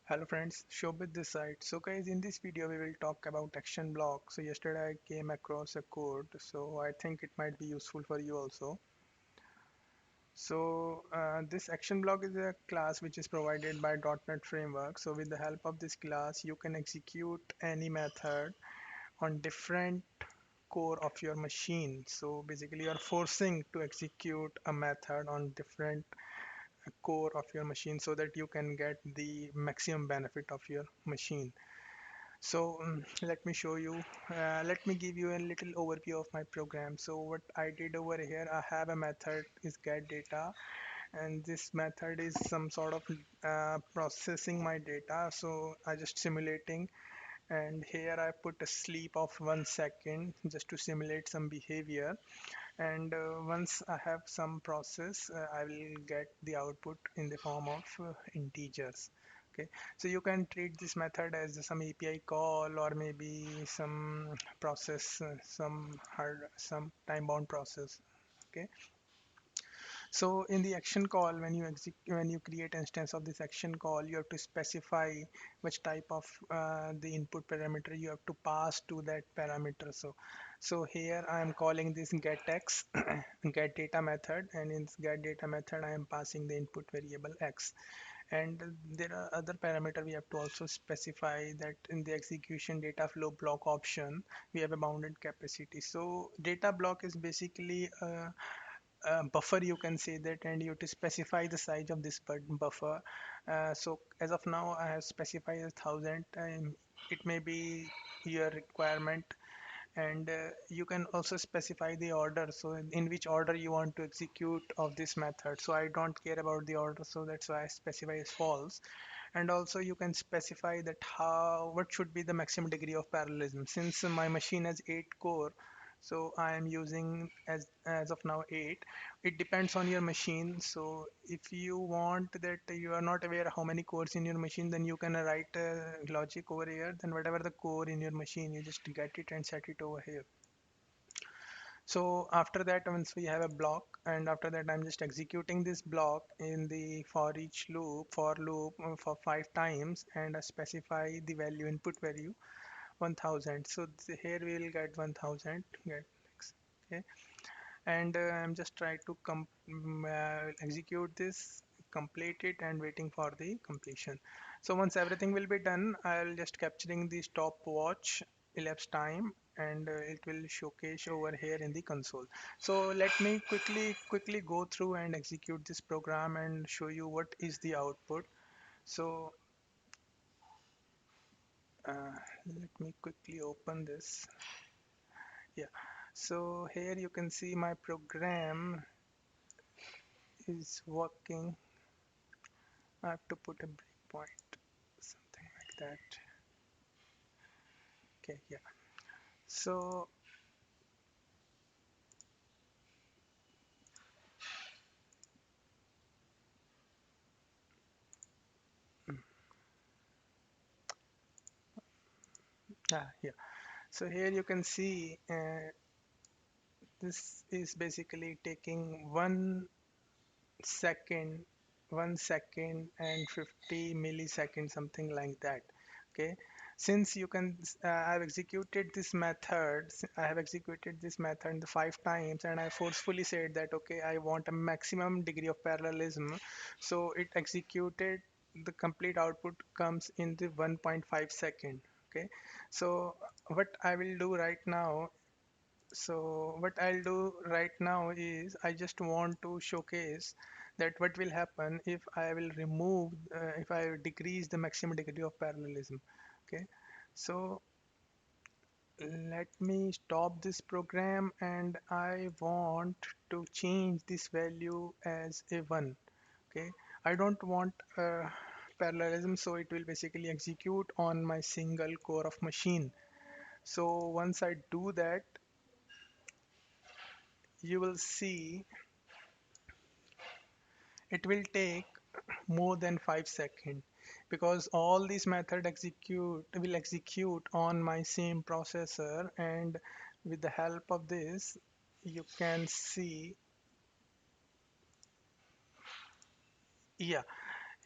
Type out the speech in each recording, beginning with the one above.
Hello friends, Shobit this side. So guys, in this video we will talk about action block. So yesterday I came across a code, so I think it might be useful for you also. So this action block is a class which is provided by .NET Framework. So with the help of this class, you can execute any method on different core of your machine. So basically you are forcing to execute a method on different core of your machine so that you can get the maximum benefit of your machine. So let me show you, let me give you a little overview of my program. So what I did over here, I have a method is get data, and this method is some sort of processing my data. So I just simulating, and here I put a sleep of 1 second just to simulate some behavior. And once I have some process, I will get the output in the form of integers. Okay, so you can treat this method as some API call or maybe some process, some time-bound process. Okay, so in the action call, when you create instance of this action call, you have to specify which type of the input parameter you have to pass to that parameter. So here I am calling this getX get data method, and in this get data method I am passing the input variable x. And there are other parameter we have to also specify that in the execution data flow block option we have a bounded capacity. So data block is basically buffer, you can say that, and you have to specify the size of this buffer. So as of now I have specified 1,000. It may be your requirement, and you can also specify the order, so in which order you want to execute of this method. So I don't care about the order, so that's why I specify as false. And also you can specify that what should be the maximum degree of parallelism. Since my machine has 8 core, so I am using as of now 8. It depends on your machine. So if you want that you are not aware how many cores in your machine, then you can write logic over here. Then whatever the core in your machine, you just get it and set it over here. So after that, once we have a block, and after that I'm just executing this block in the for loop for 5 times, and I specify the value input value 1000. So here we will get 1000, get X. Okay, and I'm just trying to execute this, complete it, and waiting for the completion. So once everything will be done, I'll just capturing the stopwatch elapsed time, and it will showcase over here in the console. So let me quickly go through and execute this program and show you what is the output. So let me quickly open this. Yeah, so here you can see my program is working. I have to put a breakpoint, something like that. Okay, yeah. So, yeah. So here you can see this is basically taking 1 second, 1 second and 50 milliseconds, something like that. Okay. Since you can, I have executed this method in the 5 times, and I forcefully said that, okay, I want a maximum degree of parallelism. So it executed, the complete output comes in the 1.5 second. Okay. So what I will do right now what I'll do right now is I just want to showcase that what will happen if I will if I decrease the maximum degree of parallelism. Okay, so let me stop this program, and I want to change this value as a 1. Okay, I don't want parallelism, so it will basically execute on my single core of machine. So once I do that, you will see it will take more than 5 seconds, because all these method execute will execute on my same processor. And with the help of this, you can see, yeah,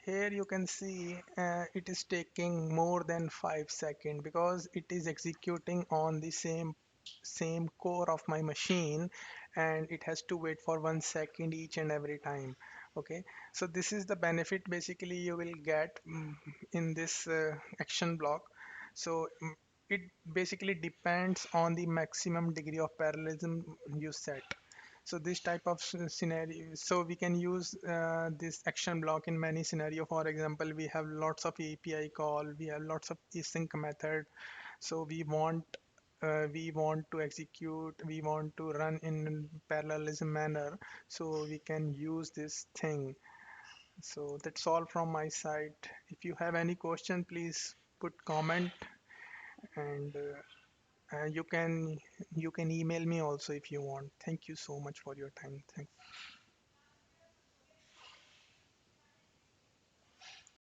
Here you can see it is taking more than 5 seconds because it is executing on the same core of my machine, and it has to wait for 1 second each and every time. Okay, so this is the benefit basically you will get in this action block. So it basically depends on the maximum degree of parallelism you set. So this type of scenario, so we can use this action block in many scenario. For example, we have lots of API call, we have lots of async method. So we want to execute, we want to run in parallelism manner. So we can use this thing. So that's all from my side. If you have any question, please put comment, and you can email me also if you want. Thank you so much for your time. Thank